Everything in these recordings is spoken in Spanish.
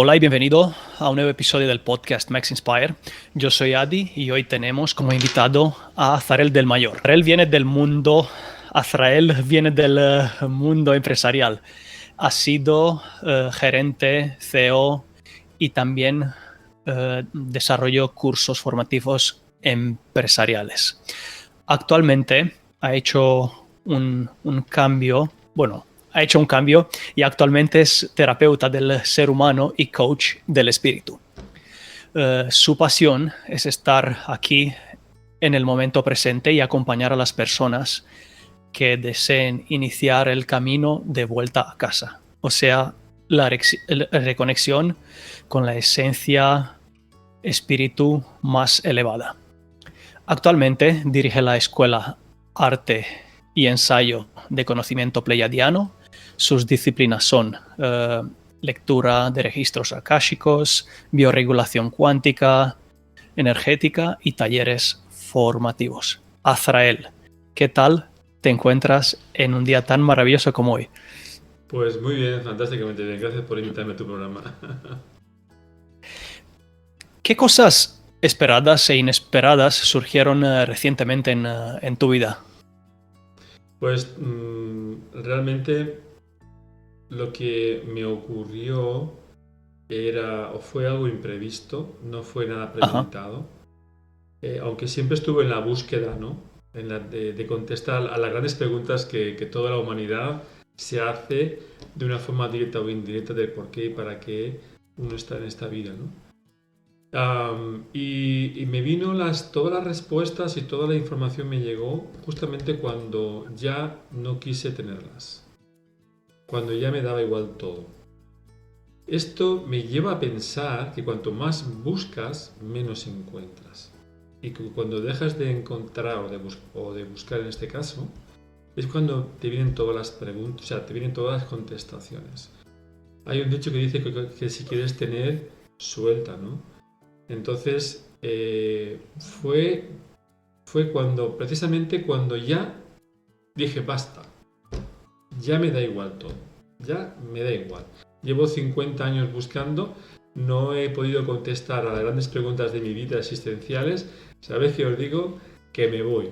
Hola y bienvenido a un nuevo episodio del podcast Max Inspire. Yo soy Adi y hoy tenemos como invitado a Azrael del Mayor. Azrael viene del mundo empresarial. Ha sido gerente, CEO y también desarrolló cursos formativos empresariales. Actualmente ha hecho un cambio, ha hecho un cambio y actualmente es terapeuta del ser humano y coach del espíritu. Su pasión es estar aquí en el momento presente y acompañar a las personas que deseen iniciar el camino de vuelta a casa, o sea, la reconexión con la esencia espíritu más elevada. Actualmente dirige la escuela Arte y Ensayo de Conocimiento Pleiadiano. Sus disciplinas son lectura de registros akáshicos, bioregulación cuántica, energética y talleres formativos. Azrael, ¿qué tal te encuentras en un día tan maravilloso como hoy? Pues muy bien, fantásticamente bien. Gracias por invitarme a tu programa. ¿Qué cosas esperadas e inesperadas surgieron recientemente en tu vida? Pues realmente lo que me ocurrió fue algo imprevisto, no fue nada Ajá. premeditado. Aunque siempre estuve en la búsqueda, ¿no? De contestar a las grandes preguntas que toda la humanidad se hace de una forma directa o indirecta del por qué y para qué uno está en esta vida, ¿no? Y me vino todas las respuestas y toda la información me llegó justamente cuando ya no quise tenerlas, cuando ya me daba igual todo. Esto me lleva a pensar que cuanto más buscas, menos encuentras. Y que cuando dejas de encontrar o de buscar en este caso, es cuando te vienen todas las preguntas, o sea, te vienen todas las contestaciones. Hay un dicho que dice que si quieres tener, suelta, ¿no? Entonces, fue precisamente cuando ya dije, basta, ya me da igual todo, ya me da igual. Llevo 50 años buscando, no he podido contestar a las grandes preguntas de mi vida existenciales. ¿Sabéis que os digo? Que me voy.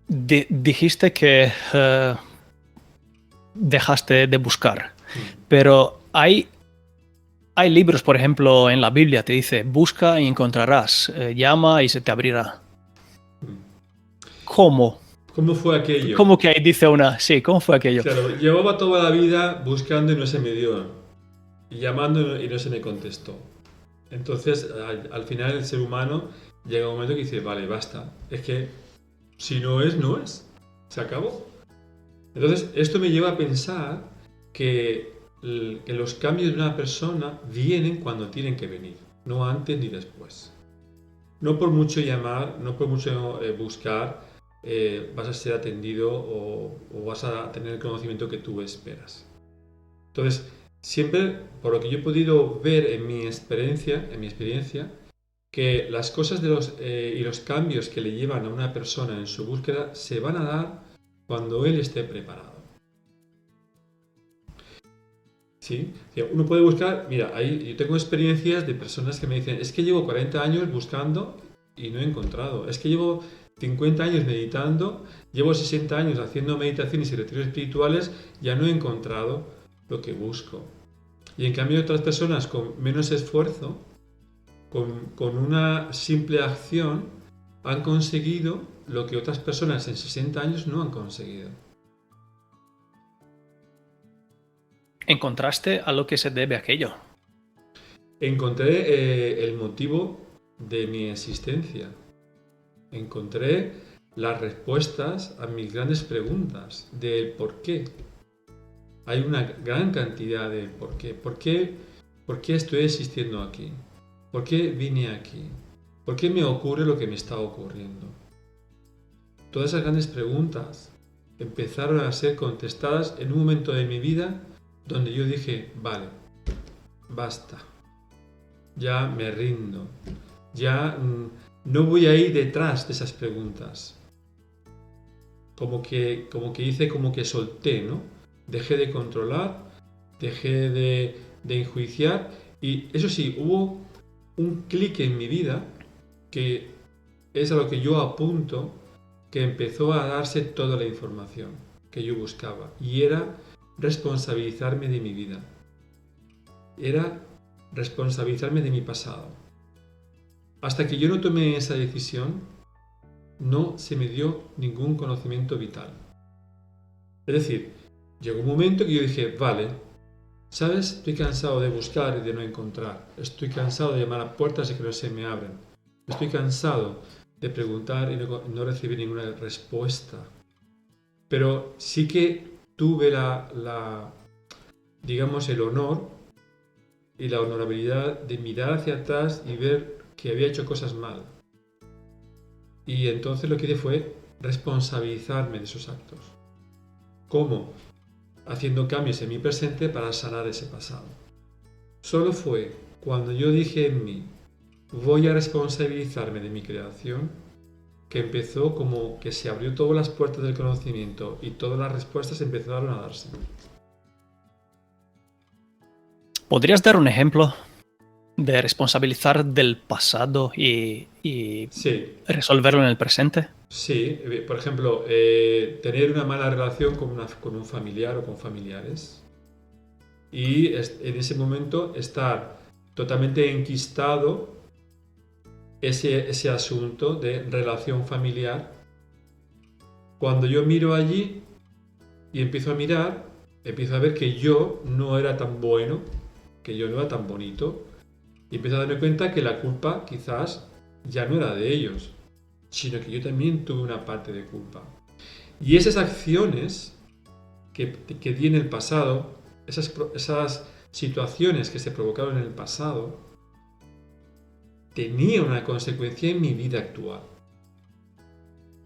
Dijiste que dejaste de buscar, pero hay libros, por ejemplo, en la Biblia te dice, busca y encontrarás, llama y se te abrirá. ¿Cómo? ¿Cómo fue aquello? ¿Cómo que ahí dice una? Sí, ¿cómo fue aquello? Claro, llevaba toda la vida buscando y no se me dio, y llamando y no se me contestó. Entonces, al final el ser humano llega un momento que dice, vale, basta, es que si no es, no es, se acabó. Entonces, esto me lleva a pensar que los cambios de una persona vienen cuando tienen que venir, no antes ni después. No por mucho llamar, no por mucho buscar, vas a ser atendido o vas a tener el conocimiento que tú esperas. Entonces, siempre, por lo que yo he podido ver en mi experiencia, que las cosas y los cambios que le llevan a una persona en su búsqueda se van a dar cuando él esté preparado. ¿Sí? Uno puede buscar, mira, yo tengo experiencias de personas que me dicen, es que llevo 40 años buscando y no he encontrado, es que llevo 50 años meditando, llevo 60 años haciendo meditaciones y retiros espirituales, ya no he encontrado lo que busco. Y en cambio otras personas con menos esfuerzo, con una simple acción, han conseguido lo que otras personas en 60 años no han conseguido. ¿Encontraste a lo que se debe aquello? Encontré el motivo de mi existencia. Encontré las respuestas a mis grandes preguntas del por qué. Hay una gran cantidad de por qué. ¿Por qué estoy existiendo aquí? ¿Por qué vine aquí? ¿Por qué me ocurre lo que me está ocurriendo? Todas esas grandes preguntas empezaron a ser contestadas en un momento de mi vida donde yo dije, vale, basta, ya me rindo, ya no voy a ir detrás de esas preguntas. como que solté, ¿no? Dejé de controlar, dejé de enjuiciar y eso sí, hubo un clic en mi vida que es a lo que yo apunto, que empezó a darse toda la información que yo buscaba y era responsabilizarme de mi vida, era responsabilizarme de mi pasado. Hasta que yo no tomé esa decisión, no se me dio ningún conocimiento vital. Es decir, llegó un momento que yo dije, vale, ¿sabes? Estoy cansado de buscar y de no encontrar. Estoy cansado de llamar a puertas y que no se me abren. Estoy cansado de preguntar y no recibir ninguna respuesta. Pero sí que tuve digamos, el honor y la honorabilidad de mirar hacia atrás y ver que había hecho cosas mal. Y entonces lo que hice fue responsabilizarme de esos actos. ¿Cómo? Haciendo cambios en mi presente para sanar ese pasado. Solo fue cuando yo dije en mí, voy a responsabilizarme de mi creación, que empezó como que se abrió todas las puertas del conocimiento y todas las respuestas empezaron a darse. ¿Podrías dar un ejemplo de responsabilizar del pasado y Sí, resolverlo en el presente? sí. Por ejemplo, tener una mala relación con un familiar o con familiares y en ese momento estar totalmente enquistado ese asunto de relación familiar. Cuando yo miro allí y empiezo a mirar, empiezo a ver que yo no era tan bueno, que yo no era tan bonito, y empiezo a darme cuenta que la culpa quizás ya no era de ellos, sino que yo también tuve una parte de culpa. Y esas acciones que di en el pasado, esas situaciones que se provocaron en el pasado, tenían una consecuencia en mi vida actual.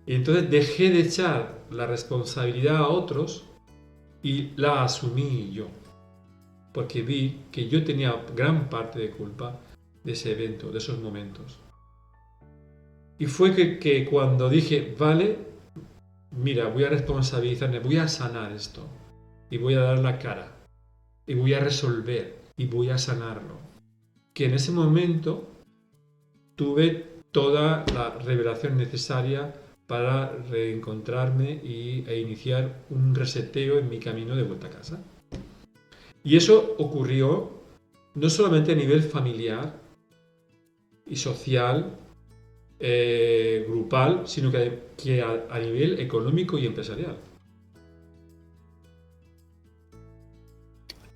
Y entonces dejé de echar la responsabilidad a otros y la asumí yo. Porque vi que yo tenía gran parte de culpa de ese evento, de esos momentos. Y fue que cuando dije, vale, mira, voy a responsabilizarme, voy a sanar esto. Y voy a dar la cara. Y voy a resolver. Y voy a sanarlo. Que en ese momento tuve toda la revelación necesaria para reencontrarme e iniciar un reseteo en mi camino de vuelta a casa. Y eso ocurrió no solamente a nivel familiar y social, grupal, sino que a nivel económico y empresarial.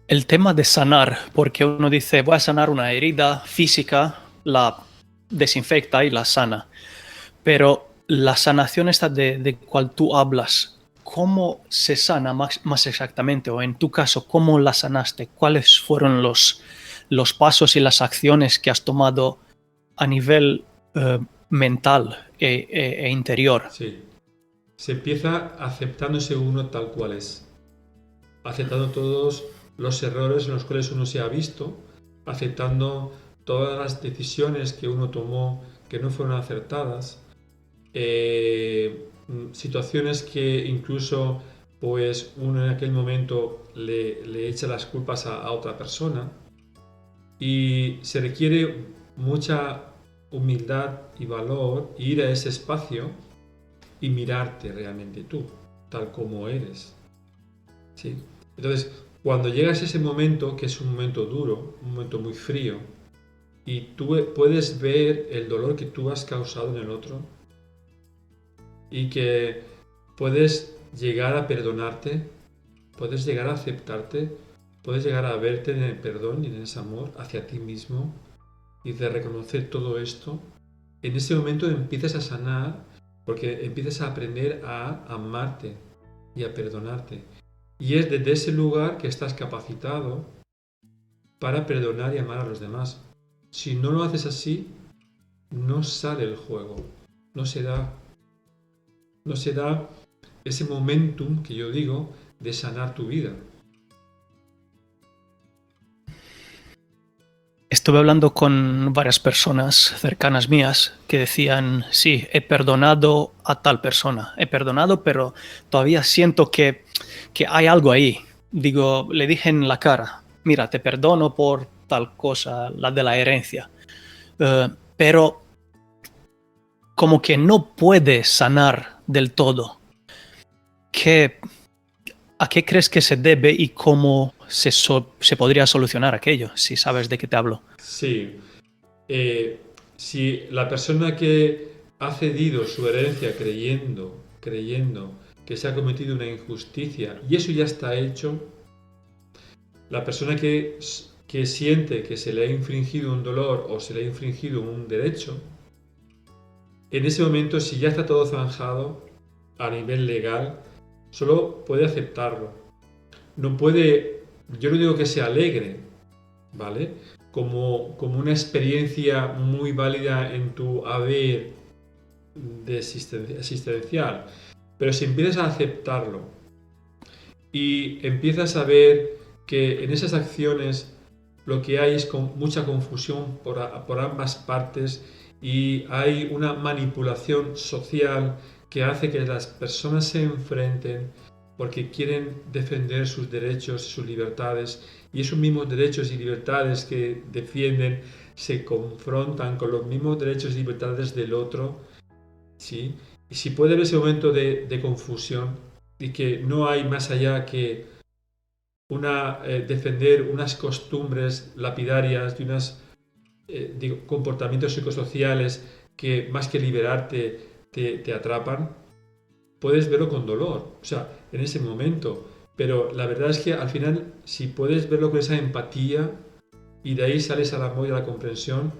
El tema de sanar, porque uno dice, voy a sanar una herida física, la desinfecta y la sana. Pero la sanación esta de cual tú hablas, ¿cómo se sana más exactamente? O en tu caso, ¿cómo la sanaste? ¿Cuáles fueron los pasos y las acciones que has tomado a nivel mental e interior? Sí. Se empieza aceptándose uno tal cual es. Aceptando todos los errores en los cuales uno se ha visto, aceptando todas las decisiones que uno tomó que no fueron acertadas, situaciones que incluso pues uno en aquel momento le echa las culpas a otra persona y se requiere mucha humildad y valor ir a ese espacio y mirarte realmente tú, tal como eres. ¿Sí? Entonces, cuando llegas a ese momento, que es un momento duro, un momento muy frío, y tú puedes ver el dolor que tú has causado en el otro, y que puedes llegar a perdonarte, puedes llegar a aceptarte, puedes llegar a verte en el perdón y en ese amor hacia ti mismo, y de reconocer todo esto, en ese momento empiezas a sanar, porque empiezas a aprender a amarte y a perdonarte. Y es desde ese lugar que estás capacitado para perdonar y amar a los demás. Si no lo haces así, no sale el juego, no se da ese momentum que yo digo de sanar tu vida. Estuve hablando con varias personas cercanas mías que decían, sí, he perdonado a tal persona, he perdonado, pero todavía siento que hay algo ahí. Digo, le dije en la cara, mira, te perdono por tal cosa, la de la herencia, pero como que no puede sanar del todo. ¿A qué crees que se debe y cómo se podría solucionar aquello, si sabes de qué te hablo? Sí. Si la persona que ha cedido su herencia creyendo que se ha cometido una injusticia y eso ya está hecho, la persona que siente que se le ha infringido un dolor o se le ha infringido un derecho, en ese momento, si ya está todo zanjado a nivel legal, solo puede aceptarlo. No puede, yo no digo que se alegre, ¿vale? Como una experiencia muy válida en tu haber de existencial. Pero si empiezas a aceptarlo y empiezas a ver que en esas acciones lo que hay es mucha confusión por ambas partes y hay una manipulación social que hace que las personas se enfrenten porque quieren defender sus derechos y sus libertades y esos mismos derechos y libertades que defienden se confrontan con los mismos derechos y libertades del otro, ¿sí? Y si puede haber ese momento de confusión y que no hay más allá que defender unas costumbres lapidarias y unos comportamientos psicosociales que más que liberarte te atrapan, puedes verlo con dolor, o sea, en ese momento. Pero la verdad es que al final, si puedes verlo con esa empatía y de ahí sales al amor y a la comprensión,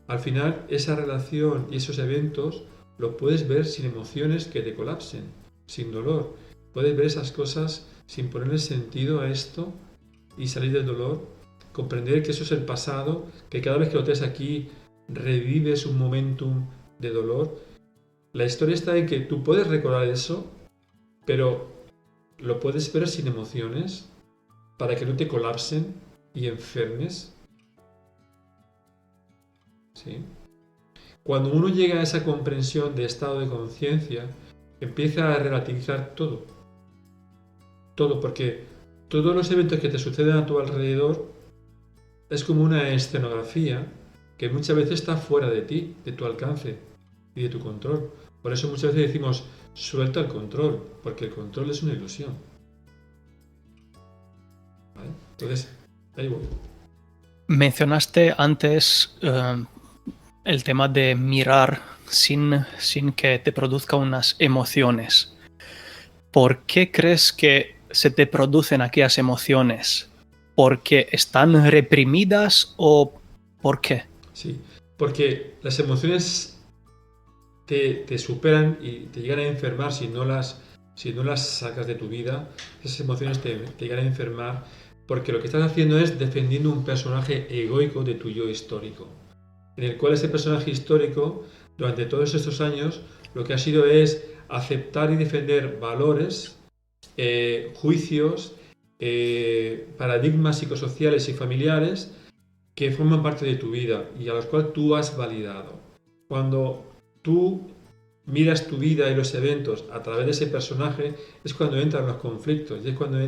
al final esa relación y esos eventos los puedes ver sin emociones que te colapsen, sin dolor. Puedes ver esas cosas sin ponerle sentido a esto y salir del dolor. Comprender que eso es el pasado, que cada vez que lo tienes aquí revives un momentum de dolor. La historia está en que tú puedes recordar eso, pero lo puedes ver sin emociones para que no te colapsen y enfermes. ¿Sí? Cuando uno llega a esa comprensión de estado de conciencia, empieza a relativizar todo. Todo, porque todos los eventos que te suceden a tu alrededor es como una escenografía que muchas veces está fuera de ti, de tu alcance y de tu control. Por eso muchas veces decimos, suelta el control, porque el control es una ilusión. ¿Vale? Entonces, ahí voy. Mencionaste antes el tema de mirar sin que te produzca unas emociones. ¿Por qué crees que se te producen aquellas emociones? ¿Porque están reprimidas o por qué? Sí, porque las emociones te superan y te llegan a enfermar si no las sacas de tu vida. Esas emociones te llegan a enfermar porque lo que estás haciendo es defendiendo un personaje egoico de tu yo histórico, en el cual ese personaje histórico, durante todos estos años, lo que ha sido es aceptar y defender valores, juicios, paradigmas psicosociales y familiares que forman parte de tu vida y a los cuales tú has validado. Cuando tú miras tu vida y los eventos a través de ese personaje, es cuando entran los conflictos y es cuando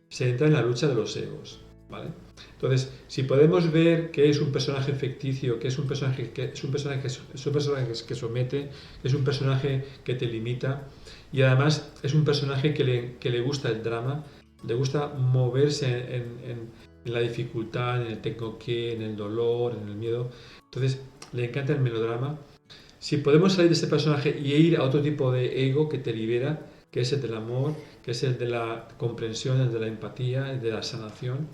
se entra en la lucha de los egos. ¿Vale? Entonces, si podemos ver que es un personaje ficticio, que es un personaje que somete, que es un personaje que te limita y además es un personaje que le gusta el drama, le gusta moverse en la dificultad, en el tengo que, en el dolor, en el miedo. Entonces, le encanta el melodrama. Si podemos salir de ese personaje y ir a otro tipo de ego que te libera, que es el del amor, que es el de la comprensión, el de la empatía, el de la sanación,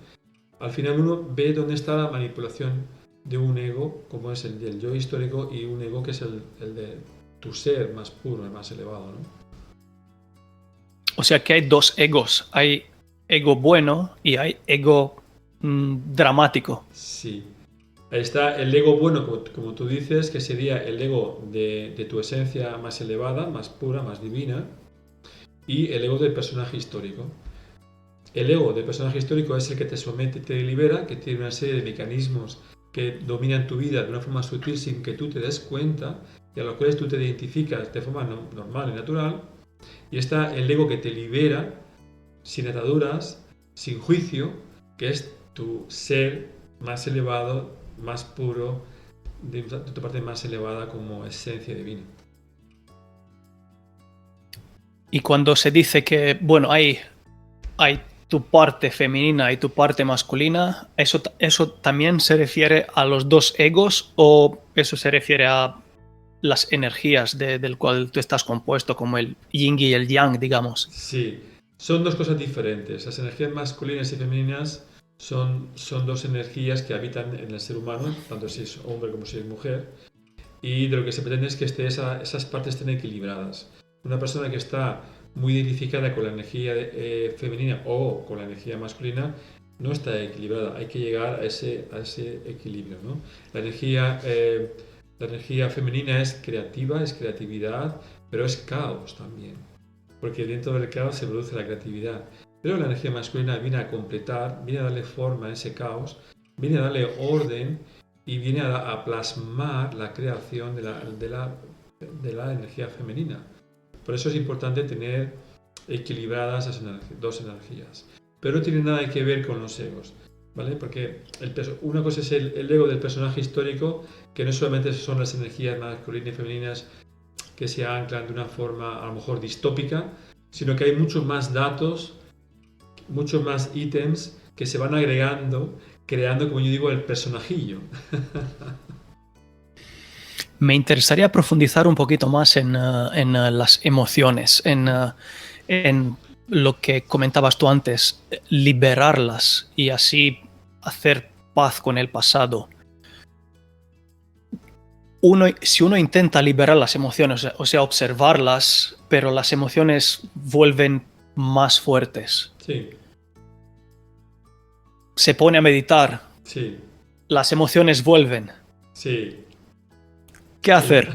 al final uno ve dónde está la manipulación de un ego, como es el del yo histórico, y un ego que es el de tu ser más puro, más elevado, ¿no? O sea que hay dos egos. Hay ego bueno y hay ego dramático. Sí. Ahí está el ego bueno, como tú dices, que sería el ego de tu esencia más elevada, más pura, más divina, y el ego del personaje histórico. El ego del personaje histórico es el que te somete y te libera, que tiene una serie de mecanismos que dominan tu vida de una forma sutil sin que tú te des cuenta y a los cuales tú te identificas de forma normal y natural. Y está el ego que te libera sin ataduras, sin juicio, que es tu ser más elevado, más puro, de tu parte más elevada como esencia divina. Y cuando se dice que, bueno, hay tu parte femenina y tu parte masculina, ¿eso también se refiere a los dos egos o eso se refiere a las energías del cual tú estás compuesto, como el yin y el yang, digamos? Sí, son dos cosas diferentes. Las energías masculinas y femeninas son dos energías que habitan en el ser humano, tanto si es hombre como si es mujer, y de lo que se pretende es que esas partes estén equilibradas. Una persona que está muy identificada con la energía femenina o con la energía masculina no está equilibrada. Hay que llegar a ese equilibrio, ¿no? La energía femenina es creativa, es creatividad, pero es caos también, porque dentro del caos se produce la creatividad. Pero la energía masculina viene a completar, viene a darle forma a ese caos, viene a darle orden y viene a plasmar la creación de la energía femenina. Por eso es importante tener equilibradas esas dos energías. Pero no tiene nada que ver con los egos, ¿vale? Porque una cosa es el ego del personaje histórico, que no solamente son las energías masculinas y femeninas que se anclan de una forma a lo mejor distópica, sino que hay muchos más datos, muchos más ítems que se van agregando, creando, como yo digo, el personajillo. Me interesaría profundizar un poquito más en las emociones, en lo que comentabas tú antes, liberarlas y así hacer paz con el pasado. Si uno intenta liberar las emociones, o sea, observarlas, pero las emociones vuelven más fuertes. Sí. Se pone a meditar. Sí. Las emociones vuelven. Sí. ¿Qué hacer?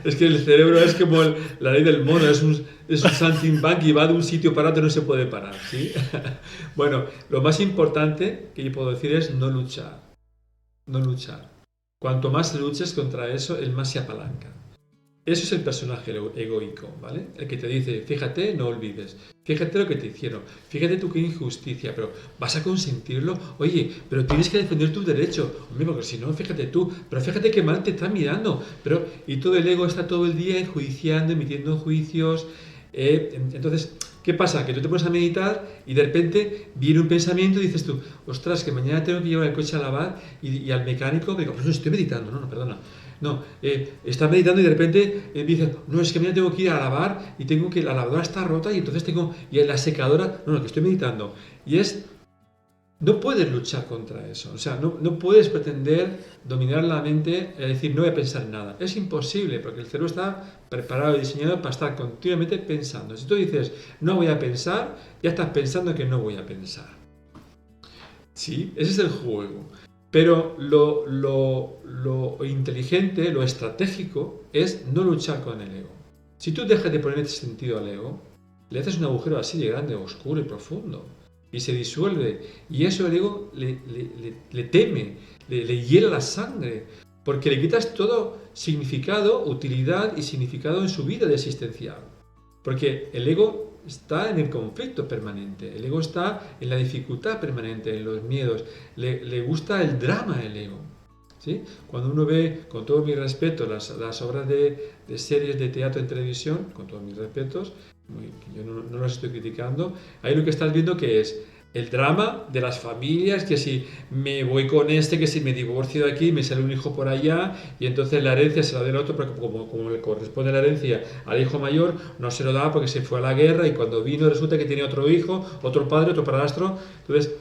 Es que el cerebro es como la ley del mono, es un saltimbanqui y va de un sitio para otro y no se puede parar, ¿sí? Bueno, lo más importante que yo puedo decir es no luchar. No luchar. Cuanto más luches contra eso, el más se apalanca. Eso es el personaje egoico, ¿vale? El que te dice, fíjate, no olvides. Fíjate lo que te hicieron. Fíjate tú qué injusticia, pero ¿vas a consentirlo? Oye, pero tienes que defender tu derecho. Hombre, porque si no, fíjate tú. Pero fíjate qué mal te están mirando. Y todo el ego está todo el día enjuiciando, emitiendo juicios. Entonces, ¿qué pasa? Que tú te pones a meditar y de repente viene un pensamiento y dices tú, ostras, que mañana tengo que llevar el coche a lavar y al mecánico me digo, no, estoy meditando, no, perdona. No, está meditando y de repente dice, no, es que mañana tengo que ir a lavar y la lavadora está rota y entonces y la secadora, no, que estoy meditando. Y no puedes luchar contra eso, o sea, no puedes pretender dominar la mente y decir, no voy a pensar en nada. Es imposible, porque el cerebro está preparado y diseñado para estar continuamente pensando. Si tú dices, no voy a pensar, ya estás pensando que no voy a pensar. Sí, ese es el juego. Pero lo inteligente, lo estratégico, es no luchar con el ego. Si tú dejas de poner sentido al ego, le haces un agujero así de grande, oscuro y profundo, y se disuelve. Y eso el ego le teme, le hiela la sangre, porque le quitas todo significado, utilidad y significado en su vida de existencial. Porque el ego está en el conflicto permanente, el ego está en la dificultad permanente, en los miedos, le gusta el drama el ego. ¿Sí? Cuando uno ve, con todo mi respeto, las obras de series de teatro en televisión, con todos mis respetos, yo no las estoy criticando, ahí lo que estás viendo que es el drama de las familias, que si me voy con que si me divorcio de aquí, me sale un hijo por allá, y entonces la herencia se la da el otro, pero como le corresponde la herencia al hijo mayor, no se lo da porque se fue a la guerra, y cuando vino resulta que tiene otro hijo, otro padre, otro padrastro. Entonces,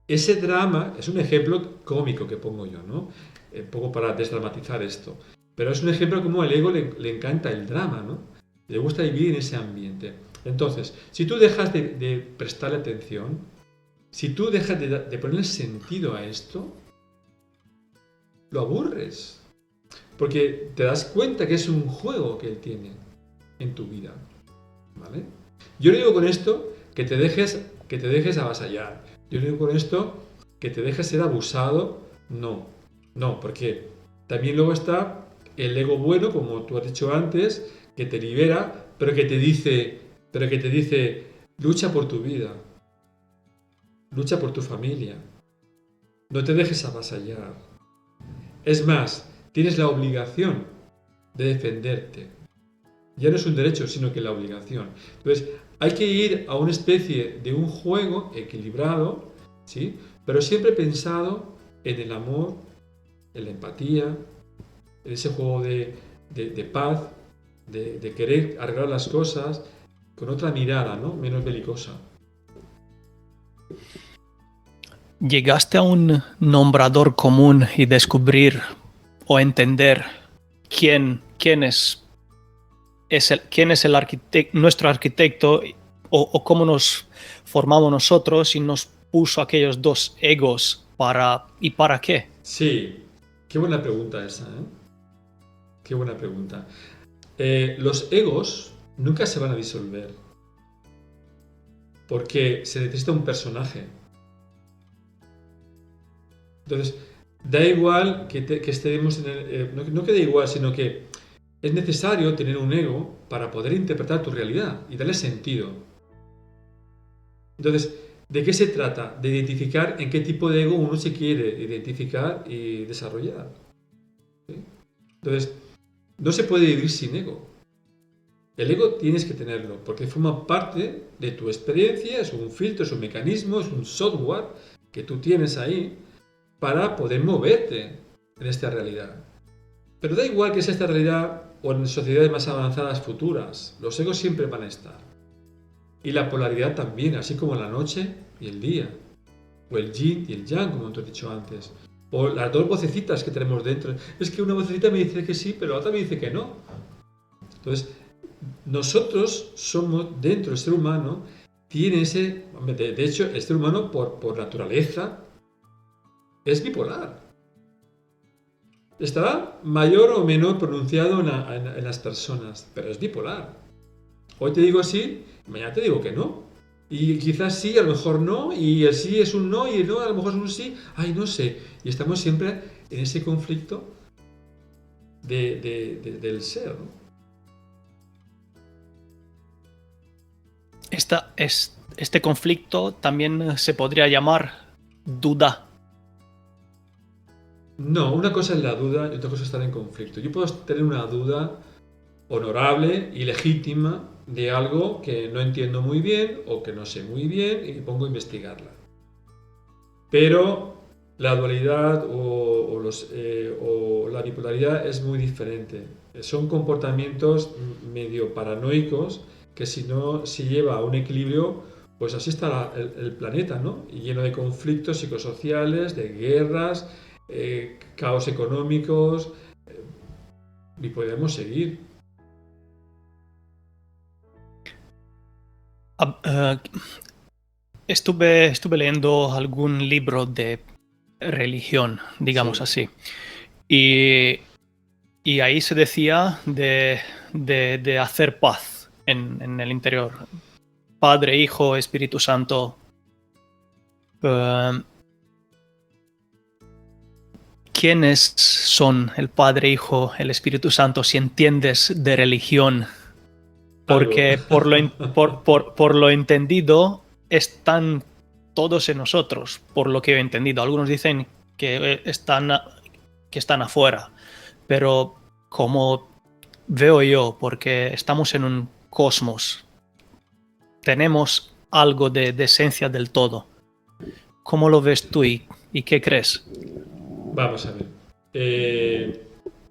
ese drama es un ejemplo cómico que pongo yo, ¿no? Un poco para desdramatizar esto. Pero es un ejemplo como el ego le encanta el drama, ¿no? Le gusta vivir en ese ambiente. Entonces, si tú dejas de prestarle atención, si tú dejas de ponerle sentido a esto, lo aburres. Porque te das cuenta que es un juego que él tiene en tu vida. ¿Vale? Yo no digo con esto que te dejes avasallar. Yo no digo con esto que te dejes ser abusado, no. No, porque también luego está el ego bueno, como tú has dicho antes, que te libera, pero que te dice, lucha por tu vida, lucha por tu familia, no te dejes avasallar. Es más, tienes la obligación de defenderte. Ya no es un derecho, sino que la obligación. Entonces, hay que ir a una especie de un juego equilibrado, ¿sí? Pero siempre pensado en el amor, en la empatía, en ese juego de paz, de querer arreglar las cosas con otra mirada, ¿no? Menos belicosa. ¿Llegaste a un nombrador común y descubrir o entender quién es el nuestro arquitecto o cómo nos formamos nosotros y nos puso aquellos dos egos y para qué? Sí, qué buena pregunta esa, ¿eh? Qué buena pregunta. Los egos nunca se van a disolver porque se necesita un personaje. Entonces, da igual que estemos en el... no que da igual, sino que es necesario tener un ego para poder interpretar tu realidad y darle sentido. Entonces, ¿de qué se trata? De identificar en qué tipo de ego uno se quiere identificar y desarrollar. ¿Sí? Entonces, no se puede vivir sin ego. El ego tienes que tenerlo porque forma parte de tu experiencia, es un filtro, es un mecanismo, es un software que tú tienes ahí para poder moverte en esta realidad. Pero da igual que sea esta realidad o en sociedades más avanzadas futuras, los egos siempre van a estar. Y la polaridad también, así como la noche y el día, o el yin y el yang, como te he dicho antes, o las dos vocecitas que tenemos dentro. Es que una vocecita me dice que sí, pero la otra me dice que no. Entonces, nosotros somos, dentro del ser humano, tiene ese... De hecho, el ser humano, por naturaleza, es bipolar. Estará mayor o menor pronunciado en las personas, pero es bipolar. Hoy te digo sí, mañana te digo que no. Y quizás sí, a lo mejor no, y el sí es un no, y el no a lo mejor es un sí. Ay, no sé. Y estamos siempre en ese conflicto del ser, ¿no? Este conflicto también se podría llamar duda. No, una cosa es la duda y otra cosa es estar en conflicto. Yo puedo tener una duda honorable y legítima de algo que no entiendo muy bien o que no sé muy bien y me pongo a investigarla. Pero la dualidad o la bipolaridad es muy diferente. Son comportamientos medio paranoicos que si lleva a un equilibrio, pues así está el planeta, ¿no? Y lleno de conflictos psicosociales, de guerras, caos económicos, y podemos seguir. Estuve leyendo algún libro de religión, digamos así, y ahí se decía de hacer paz en el interior. Padre, Hijo, Espíritu Santo. ¿Quiénes son el Padre, Hijo, el Espíritu Santo si entiendes de religión? Porque por lo entendido están todos en nosotros, por lo que he entendido. Algunos dicen que están afuera, pero como veo yo, porque estamos en un cosmos, tenemos algo de esencia del todo. ¿Cómo lo ves tú y qué crees? Vamos a ver.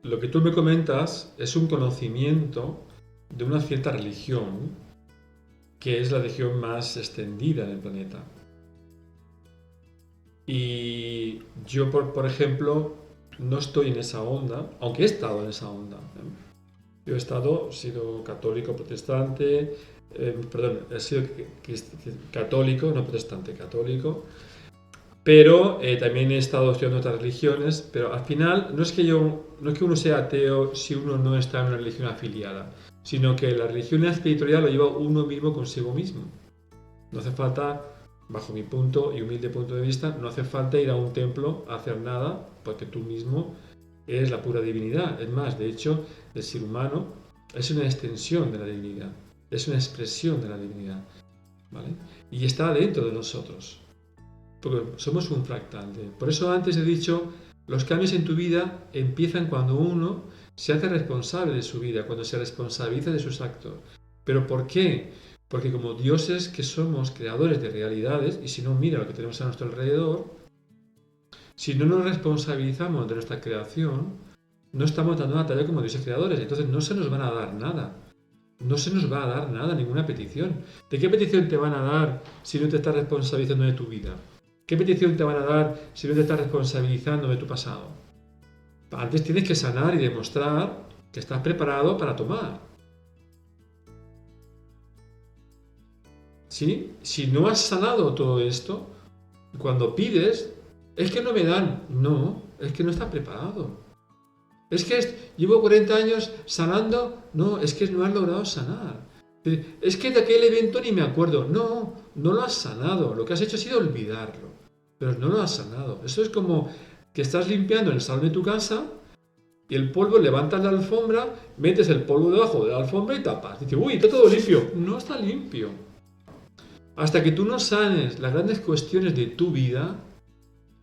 Lo que tú me comentas es un conocimiento de una cierta religión, que es la religión más extendida en el planeta. Y yo, por ejemplo, no estoy en esa onda, aunque he estado en esa onda. Yo he sido católico protestante, he sido católico, no protestante, católico, pero también he estado estudiando otras religiones, pero al final no es que uno sea ateo si uno no está en una religión afiliada, sino que la religión y la espiritualidad lo lleva uno mismo consigo mismo. No hace falta Bajo mi punto y humilde punto de vista, no hace falta ir a un templo a hacer nada, porque tú mismo eres la pura divinidad. Es más, de hecho, el ser humano es una extensión de la divinidad, es una expresión de la divinidad, ¿vale? Y está dentro de nosotros, porque somos un fractal. Por eso antes he dicho, los cambios en tu vida empiezan cuando uno se hace responsable de su vida, cuando se responsabiliza de sus actos. ¿Pero por qué? Porque como dioses que somos creadores de realidades, y si no, mira lo que tenemos a nuestro alrededor, si no nos responsabilizamos de nuestra creación, no estamos dando una tarea como dioses creadores, entonces no se nos van a dar nada. No se nos va a dar nada, ninguna petición. ¿De qué petición te van a dar si no te estás responsabilizando de tu vida? ¿Qué petición te van a dar si no te estás responsabilizando de tu pasado? Antes tienes que sanar y demostrar que estás preparado para tomar. ¿Sí? Si no has sanado todo esto, cuando pides, es que no me dan. No, es que no estás preparado. Es que llevo 40 años sanando. No, es que no has logrado sanar. Es que de aquel evento ni me acuerdo. No, no lo has sanado. Lo que has hecho ha sido olvidarlo. Pero no lo has sanado. Eso es como que estás limpiando el salón de tu casa y el polvo, levantas la alfombra, metes el polvo debajo de la alfombra y tapas. Dices, uy, está todo limpio. No está limpio. Hasta que tú no sanes las grandes cuestiones de tu vida,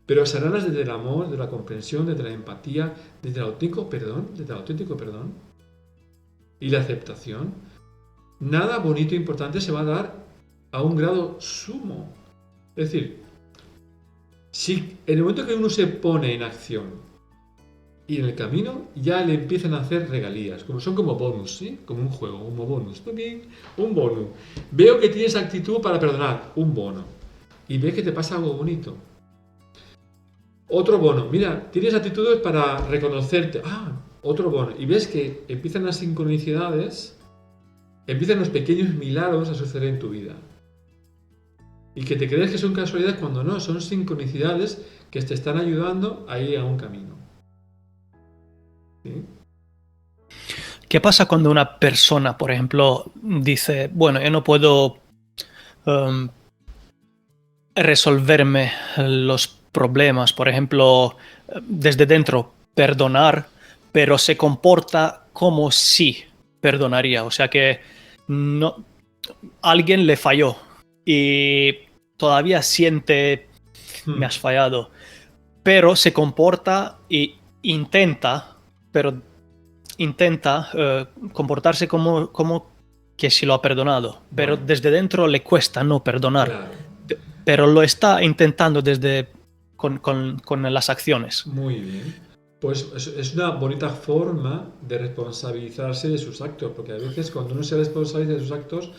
pero sanarlas desde el amor, desde la comprensión, desde la empatía, desde el auténtico perdón y la aceptación, nada bonito e importante se va a dar a un grado sumo. Es decir, si en el momento que uno se pone en acción y en el camino, ya le empiezan a hacer regalías, son como bonus, ¿sí? Como un juego, como bonus. Un bonus. Veo que tienes actitud para perdonar, un bono. Y ves que te pasa algo bonito. Otro bono. Mira, tienes actitudes para reconocerte. Otro bono. Y ves que empiezan las sincronicidades, empiezan los pequeños milagros a suceder en tu vida. Y que te crees que son casualidades cuando no, son sincronicidades que te están ayudando a ir a un camino. ¿Sí? ¿Qué pasa cuando una persona, por ejemplo, dice, bueno, yo no puedo resolverme los problemas, por ejemplo, desde dentro, perdonar, pero se comporta como si perdonaría? O sea que no, alguien le falló y todavía siente, me has fallado, pero se comporta e intenta comportarse como que si lo ha perdonado, pero desde dentro le cuesta no perdonar. Claro. Pero lo está intentando con las acciones. Muy bien. Pues es una bonita forma de responsabilizarse de sus actos, porque a veces cuando uno se responsabiliza de sus actos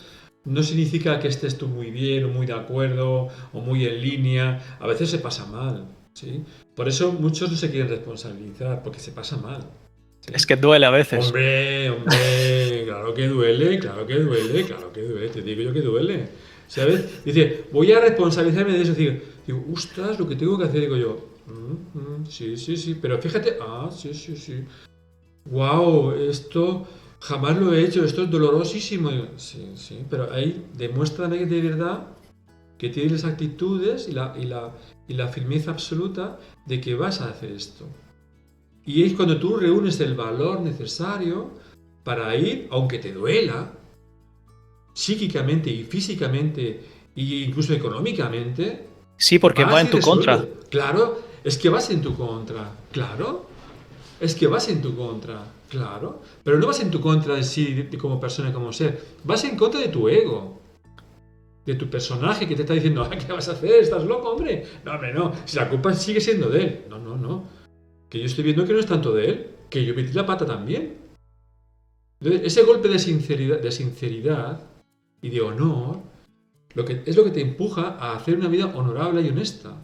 no significa que estés tú muy bien o muy de acuerdo o muy en línea. A veces se pasa mal, ¿sí? Por eso muchos no se quieren responsabilizar, porque se pasa mal. ¿Sí? Es que duele a veces. Hombre, claro que duele, te digo yo que duele, ¿sabes? Dice, voy a responsabilizarme de eso, digo, ostras, lo que tengo que hacer, digo yo, sí, pero fíjate, sí, wow, esto jamás lo he hecho, esto es dolorosísimo, sí, pero ahí demuéstrame de verdad que tienes las actitudes y la firmeza absoluta de que vas a hacer esto. Y es cuando tú reúnes el valor necesario para ir, aunque te duela, psíquicamente y físicamente e incluso económicamente. Sí, porque va en tu contra. Claro, es que vas en tu contra. Claro, pero no vas en tu contra de sí como persona, como ser. Vas en contra de tu ego. De tu personaje que te está diciendo, ¿qué vas a hacer? ¿Estás loco, hombre? No, hombre, no. Si la culpa sigue siendo de él. No. Que yo estoy viendo que no es tanto de él, que yo metí la pata también. Entonces, ese golpe de sinceridad y de honor es lo que te empuja a hacer una vida honorable y honesta.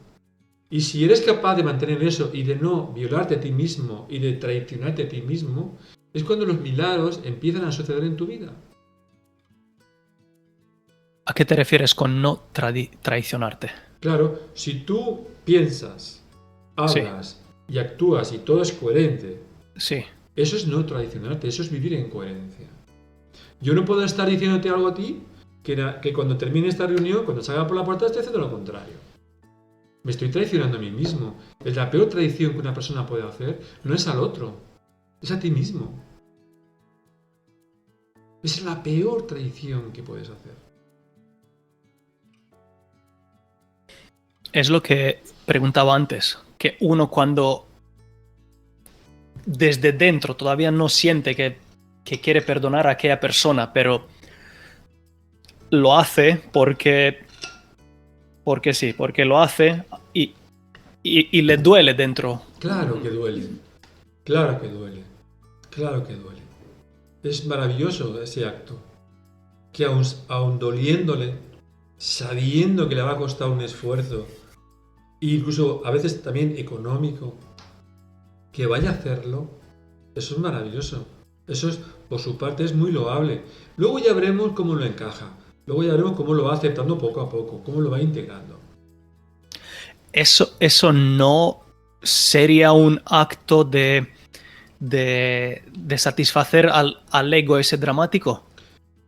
Y si eres capaz de mantener eso y de no violarte a ti mismo y de traicionarte a ti mismo, es cuando los milagros empiezan a suceder en tu vida. ¿A qué te refieres con no traicionarte? Claro, si tú piensas, hablas y actúas y todo es coherente, eso es no traicionarte, eso es vivir en coherencia. Yo no puedo estar diciéndote algo a ti que cuando termine esta reunión, cuando salga por la puerta, estoy haciendo lo contrario. Me estoy traicionando a mí mismo. Es la peor traición que una persona puede hacer. No es al otro, es a ti mismo. Es la peor traición que puedes hacer. Es lo que preguntaba antes, que uno cuando desde dentro todavía no siente que quiere perdonar a aquella persona, pero lo hace porque sí, porque lo hace y le duele dentro. Claro que duele, claro que duele, claro que duele. Es maravilloso ese acto, que aun doliéndole, sabiendo que le va a costar un esfuerzo, incluso a veces también económico, que vaya a hacerlo, eso es maravilloso. Eso es, por su parte, es muy loable. Luego ya veremos cómo lo encaja. Luego ya veremos cómo lo va aceptando poco a poco, cómo lo va integrando. Eso no sería un acto de satisfacer al ego ese dramático.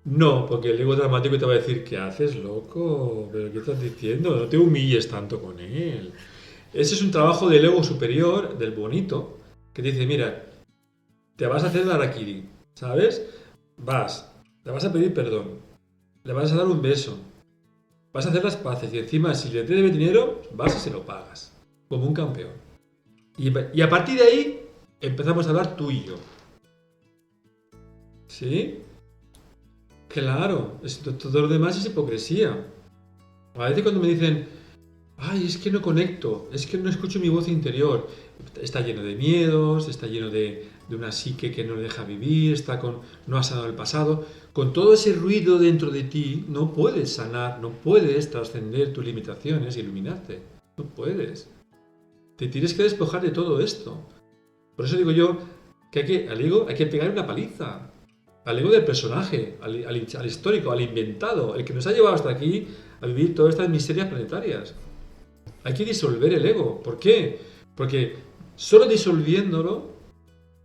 No, porque el ego dramático te va a decir, ¿qué haces, loco? ¿Pero qué estás diciendo? No te humilles tanto con él. Ese es un trabajo del ego superior, del bonito, que te dice, mira, te vas a hacer la harakiri, ¿sabes? Le vas a pedir perdón, le vas a dar un beso, vas a hacer las paces y encima si le debe dinero, vas y se lo pagas, como un campeón. Y a partir de ahí empezamos a hablar tú y yo. ¿Sí? Claro, todo lo demás es hipocresía. A veces cuando me dicen, ay, es que no conecto, es que no escucho mi voz interior, está lleno de miedos, está lleno de una psique que no le deja vivir, no ha sanado el pasado. Con todo ese ruido dentro de ti, no puedes sanar, no puedes trascender tus limitaciones y iluminarte. No puedes. Te tienes que despojar de todo esto. Por eso digo yo que al ego hay que pegar una paliza. Al ego del personaje, al histórico, al inventado, el que nos ha llevado hasta aquí a vivir todas estas miserias planetarias. Hay que disolver el ego. ¿Por qué? Porque solo disolviéndolo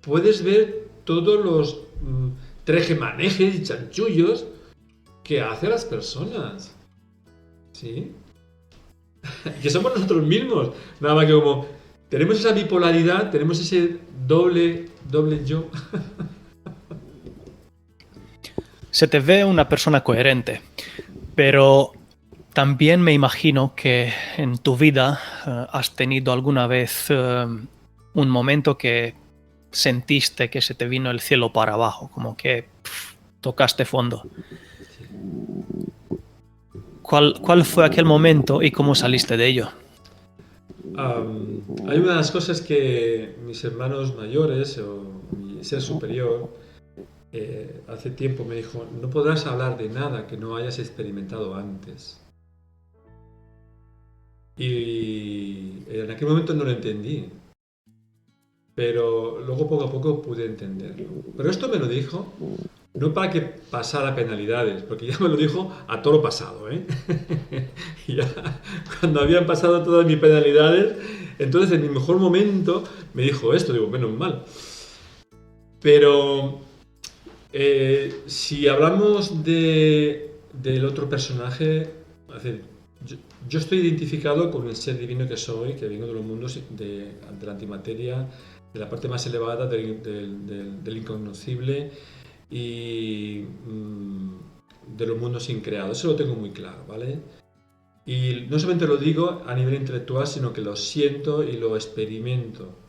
puedes ver todos los trejemanejes y chanchullos que hacen las personas. ¿Sí? Que somos nosotros mismos. Nada más que como tenemos esa bipolaridad, tenemos ese doble yo. Se te ve una persona coherente, pero también me imagino que en tu vida has tenido alguna vez un momento que sentiste que se te vino el cielo para abajo, como que tocaste fondo. ¿Cuál fue aquel momento y cómo saliste de ello? Hay una de las cosas que mis hermanos mayores o mi ser superior hace tiempo me dijo, no podrás hablar de nada que no hayas experimentado antes. Y en aquel momento no lo entendí, pero luego poco a poco pude entenderlo. Pero esto me lo dijo no para que pasara penalidades, porque ya me lo dijo a toro pasado, ¿eh? Ya, cuando habían pasado todas mis penalidades, entonces en mi mejor momento me dijo esto, digo, menos mal. Pero si hablamos del otro personaje, yo estoy identificado con el ser divino que soy, que vengo de los mundos de la antimateria, de la parte más elevada del incognoscible y de los mundos increados. Eso lo tengo muy claro, ¿vale? Y no solamente lo digo a nivel intelectual, sino que lo siento y lo experimento.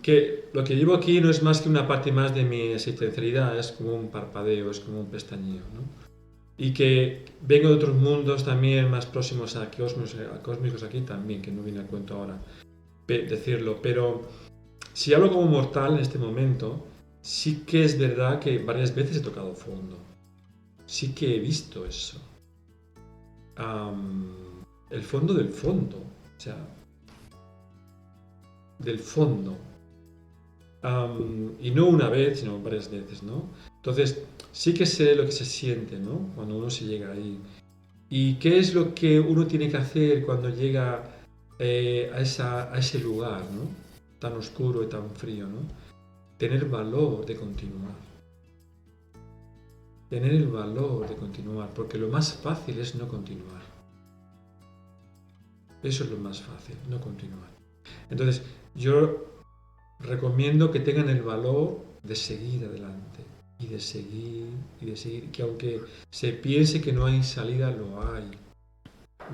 Que lo que llevo aquí no es más que una parte más de mi existencialidad, es como un parpadeo, es como un pestañeo, ¿no? Y que vengo de otros mundos también más próximos a cósmicos aquí también, que no viene al cuento ahora decirlo, pero si hablo como mortal en este momento, sí que es verdad que varias veces he tocado fondo, sí que he visto eso, el fondo del fondo, o sea, del fondo. Y no una vez, sino varias veces, ¿no? Entonces, sí que sé lo que se siente, ¿no? Cuando uno se llega ahí. ¿Y qué es lo que uno tiene que hacer cuando llega a ese lugar, ¿no? Tan oscuro y tan frío, ¿no? Tener valor de continuar. tener el valor de continuar, porque lo más fácil es no continuar. Eso es lo más fácil, no continuar. Entonces, yo recomiendo que tengan el valor de seguir adelante y de seguir y de seguir, que aunque se piense que no hay salida, lo hay,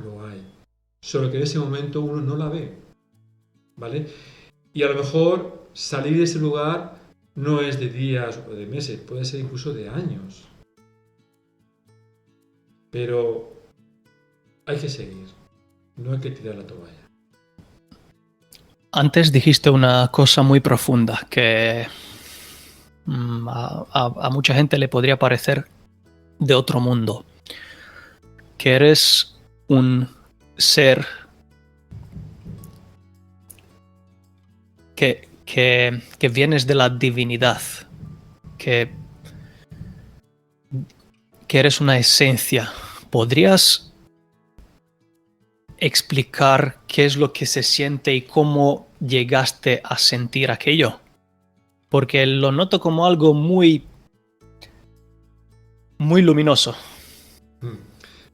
lo hay. Solo que en ese momento uno no la ve, ¿vale? Y a lo mejor salir de ese lugar no es de días o de meses, puede ser incluso de años. Pero hay que seguir, no hay que tirar la toalla. Antes dijiste una cosa muy profunda que a mucha gente le podría parecer de otro mundo, que eres un ser que vienes de la divinidad, que eres una esencia. ¿Podrías explicar qué es lo que se siente y cómo llegaste a sentir aquello? Porque lo noto como algo muy luminoso.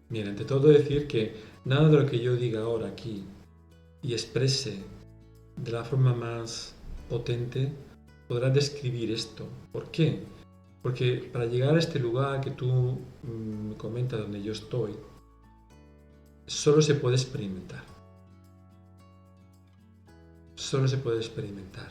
Bien, ante todo decir que nada de lo que yo diga ahora aquí y exprese de la forma más potente podrá describir esto. ¿Por qué? Porque para llegar a este lugar que tú me comentas donde yo estoy, solo se puede experimentar. Solo se puede experimentar.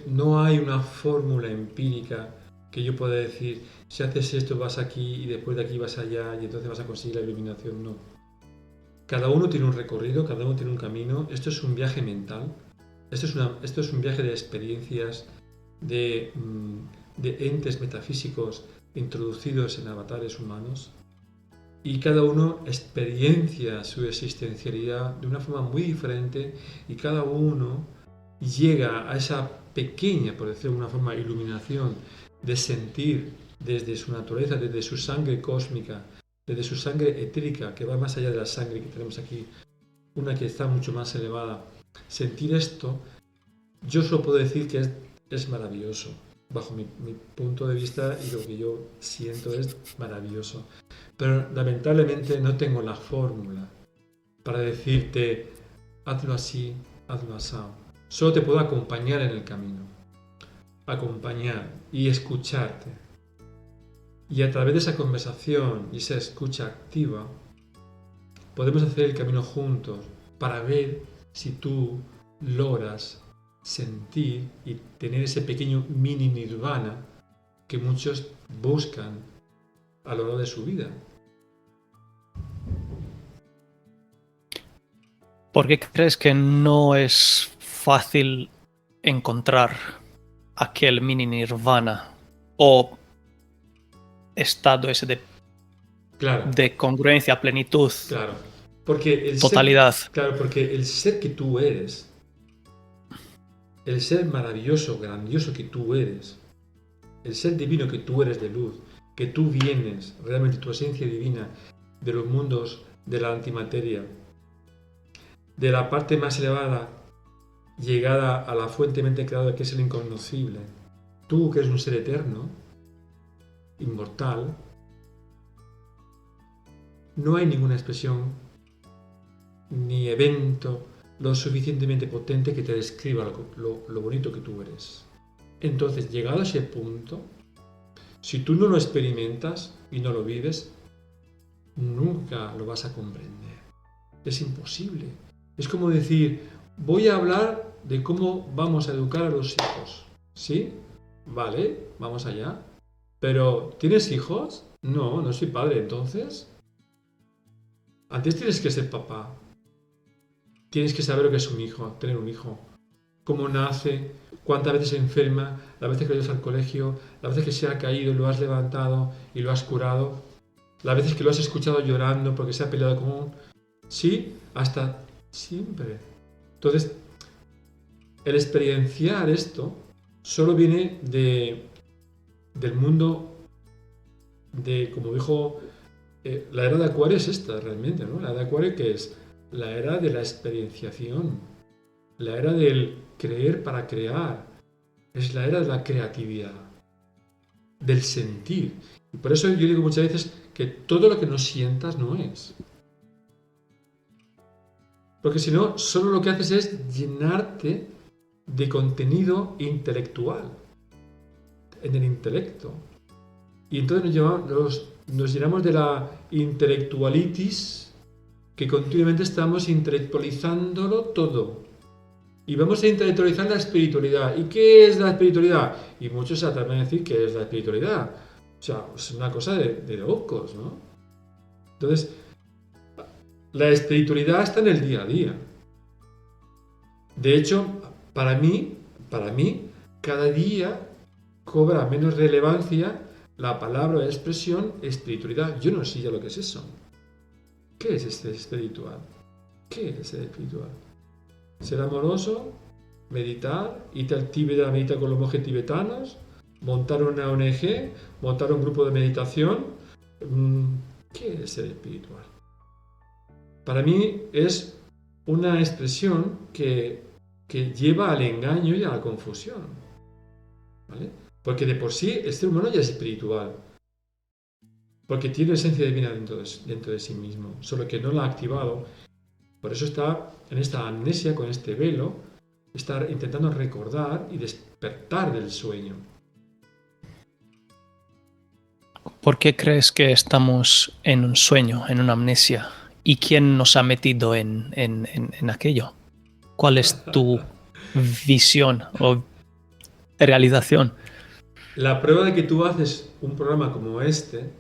No hay una fórmula empírica que yo pueda decir, si haces esto vas aquí y después de aquí vas allá y entonces vas a conseguir la iluminación. No. Cada uno tiene un recorrido, cada uno tiene un camino. Esto es un viaje mental. Esto es un viaje de experiencias, de entes metafísicos introducidos en avatares humanos. Y cada uno experiencia su existencialidad de una forma muy diferente y cada uno llega a esa pequeña, por decirlo de una forma, iluminación de sentir desde su naturaleza, desde su sangre cósmica, desde su sangre etérica, que va más allá de la sangre que tenemos aquí, una que está mucho más elevada. Sentir esto, yo solo puedo decir que es maravilloso. Bajo mi punto de vista y lo que yo siento es maravilloso. Pero lamentablemente no tengo la fórmula para decirte, hazlo así, hazlo así. Solo te puedo acompañar en el camino. Acompañar y escucharte. Y a través de esa conversación y esa escucha activa, podemos hacer el camino juntos para ver si tú logras sentir y tener ese pequeño mini nirvana que muchos buscan a lo largo de su vida. ¿Por qué crees que no es fácil encontrar aquel mini nirvana o estado ese de congruencia, plenitud, porque totalidad? Porque el ser que tú eres, el ser maravilloso, grandioso que tú eres, el ser divino que tú eres de luz, que tú vienes, realmente tu esencia divina, de los mundos de la antimateria, de la parte más elevada, llegada a la fuentemente creadora que es el inconocible, tú que eres un ser eterno, inmortal, no hay ninguna expresión ni evento lo suficientemente potente que te describa lo bonito que tú eres. Entonces, llegado a ese punto, si tú no lo experimentas y no lo vives, nunca lo vas a comprender. Es imposible. Es como decir, voy a hablar de cómo vamos a educar a los hijos. ¿Sí? Vale, vamos allá. Pero, ¿tienes hijos? No, no soy padre. Entonces, antes tienes que ser papá. Tienes que saber lo que es un hijo, tener un hijo. Cómo nace, cuántas veces se enferma, las veces que lo llevas al colegio, las veces que se ha caído y lo has levantado y lo has curado, las veces que lo has escuchado llorando porque se ha peleado con un... Sí, hasta siempre. Entonces, el experienciar esto solo viene del mundo de, como dijo, la era de Acuario es esta realmente, ¿no? La era de Acuario, que es la era de la experienciación, la era del creer para crear, es la era de la creatividad. del sentir. Y por eso yo digo muchas veces que todo lo que no sientas no es. Porque si no, solo lo que haces es llenarte de contenido intelectual, en el intelecto. Y entonces nos llenamos de la intelectualitis, que continuamente estamos intelectualizándolo todo. Y vamos a intelectualizar la espiritualidad. ¿Y qué es la espiritualidad? Y muchos se atreven a decir qué es la espiritualidad. O sea, es una cosa de locos, ¿no? Entonces, la espiritualidad está en el día a día. De hecho, para mí, cada día cobra menos relevancia la palabra de expresión espiritualidad. Yo no sé ya lo que es eso. ¿Qué es este espiritual? ¿Qué es ser espiritual? Ser amoroso, meditar, irte al Tíbet a meditar con los monjes tibetanos, montar una ONG, montar un grupo de meditación. ¿Qué es ser espiritual? Para mí es una expresión que lleva al engaño y a la confusión, ¿vale? Porque de por sí el ser humano ya es espiritual, porque tiene esencia divina dentro de sí mismo, solo que no la ha activado. Por eso está en esta amnesia, con este velo, está intentando recordar y despertar del sueño. ¿Por qué crees que estamos en un sueño, en una amnesia? ¿Y quién nos ha metido en aquello? ¿Cuál es tu visión o realización? La prueba de que tú haces un programa como este,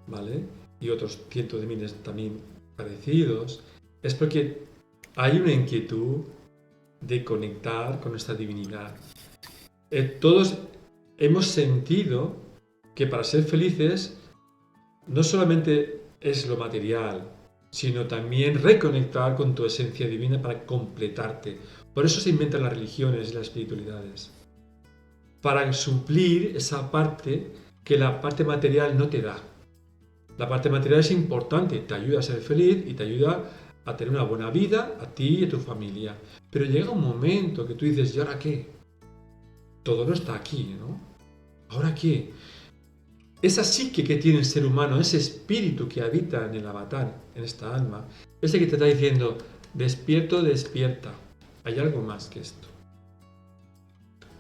¿vale? Y otros cientos de miles también parecidos, es porque hay una inquietud de conectar con nuestra divinidad. Todos hemos sentido que para ser felices no solamente es lo material, sino también reconectar con tu esencia divina para completarte. Por eso se inventan las religiones y las espiritualidades. Para suplir esa parte que la parte material no te da. La parte material es importante, te ayuda a ser feliz y te ayuda a tener una buena vida a ti y a tu familia. Pero llega un momento que tú dices, ¿y ahora qué? Todo no está aquí, ¿no? ¿Ahora qué? Esa psique que tiene el ser humano, ese espíritu que habita en el avatar, en esta alma, ese que te está diciendo, despierto, despierta. Hay algo más que esto.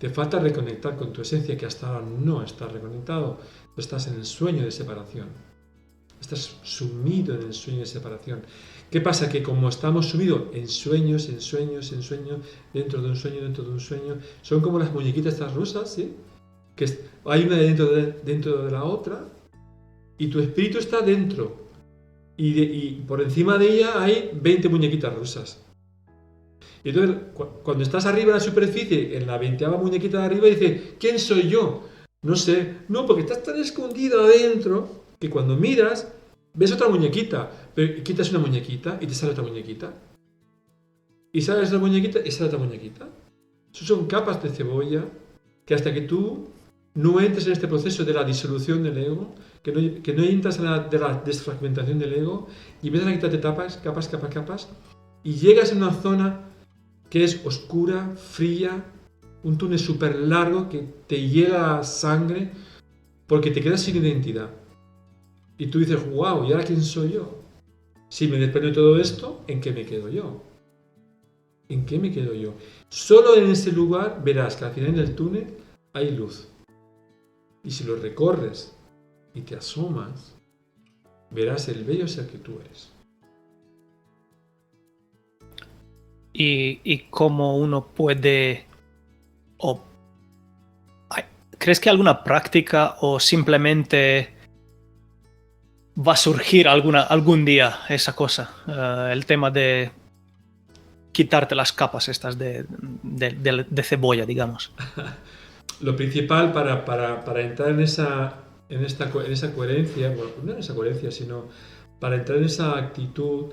Te falta reconectar con tu esencia, que hasta ahora no estás reconectado. Tú estás en el sueño de separación. Estás sumido en el sueño de separación. ¿Qué pasa? Que como estamos sumidos en sueños, dentro de un sueño, son como las muñequitas estas rusas, ¿sí? Que hay una dentro de la otra, y tu espíritu está dentro. Y por encima de ella hay 20 muñequitas rusas. Y entonces, cuando estás arriba en la superficie, en la 20ª muñequita de arriba, dice, ¿quién soy yo? No sé. No, porque estás tan escondido adentro que cuando miras, ves otra muñequita, pero quitas una muñequita y te sale otra muñequita. Y sale otra muñequita y sale otra muñequita. Eso son capas de cebolla que hasta que tú no entres en este proceso de la disolución del ego, que no entras en la desfragmentación del ego y empiezas a quitarte capas, y llegas a una zona que es oscura, fría, un túnel súper largo que te hiela la sangre porque te quedas sin identidad. Y tú dices, wow, ¿y ahora quién soy yo? Si me desprendo de todo esto, ¿en qué me quedo yo? ¿En qué me quedo yo? Solo en ese lugar verás que al final del túnel hay luz. Y si lo recorres y te asomas, verás el bello ser que tú eres. ¿Y cómo uno puede... ¿Crees que alguna práctica o simplemente va a surgir algún día esa cosa? El tema de quitarte las capas estas de cebolla, digamos. Lo principal para entrar en esa coherencia, bueno, no en esa coherencia, sino para entrar en esa actitud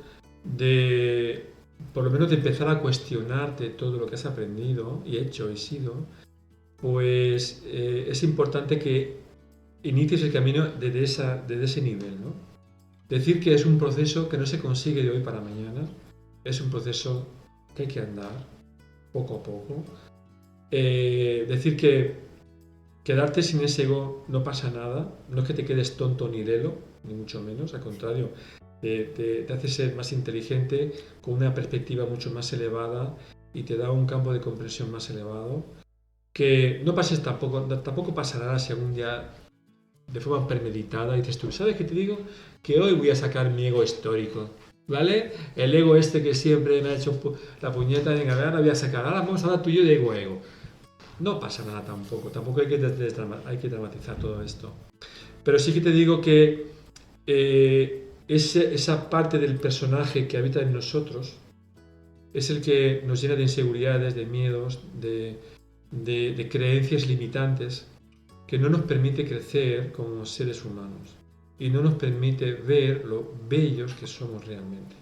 de, por lo menos de empezar a cuestionarte todo lo que has aprendido y hecho y sido, pues es importante que inicies el camino desde ese nivel, ¿no? Decir que es un proceso que no se consigue de hoy para mañana, es un proceso que hay que andar poco a poco. Decir que Quedarte sin ese ego no pasa nada, no es que te quedes tonto ni lelo, ni mucho menos, al contrario, te hace ser más inteligente, con una perspectiva mucho más elevada y te da un campo de comprensión más elevado. Que no pases tampoco pasará si algún día de forma premeditada dices tú, ¿sabes qué te digo? Que hoy voy a sacar mi ego histórico, ¿vale? El ego este que siempre me ha hecho la puñeta, venga, ahora voy a sacar, ahora vamos a hablar tú y yo de ego. No pasa nada tampoco hay que dramatizar todo esto. Pero sí que te digo que esa parte del personaje que habita en nosotros es el que nos llena de inseguridades, de miedos, de creencias limitantes que no nos permite crecer como seres humanos y no nos permite ver lo bellos que somos realmente.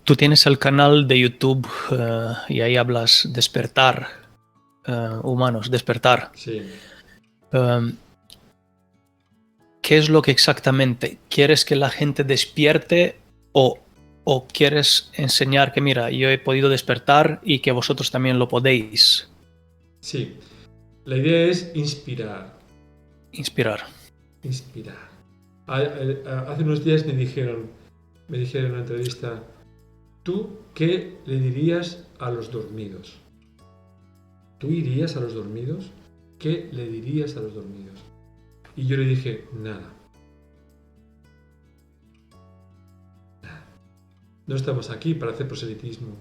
Tú tienes el canal de YouTube y ahí hablas despertar humanos, despertar. Sí. ¿Qué es lo que exactamente? ¿Quieres que la gente despierte o quieres enseñar que, mira, yo he podido despertar y que vosotros también lo podéis? Sí. La idea es inspirar. Inspirar. Inspirar. Hace unos días me dijeron en una entrevista, ¿tú qué le dirías a los dormidos? ¿Tú irías a los dormidos? ¿Qué le dirías a los dormidos? Y yo le dije, nada. No estamos aquí para hacer proselitismo.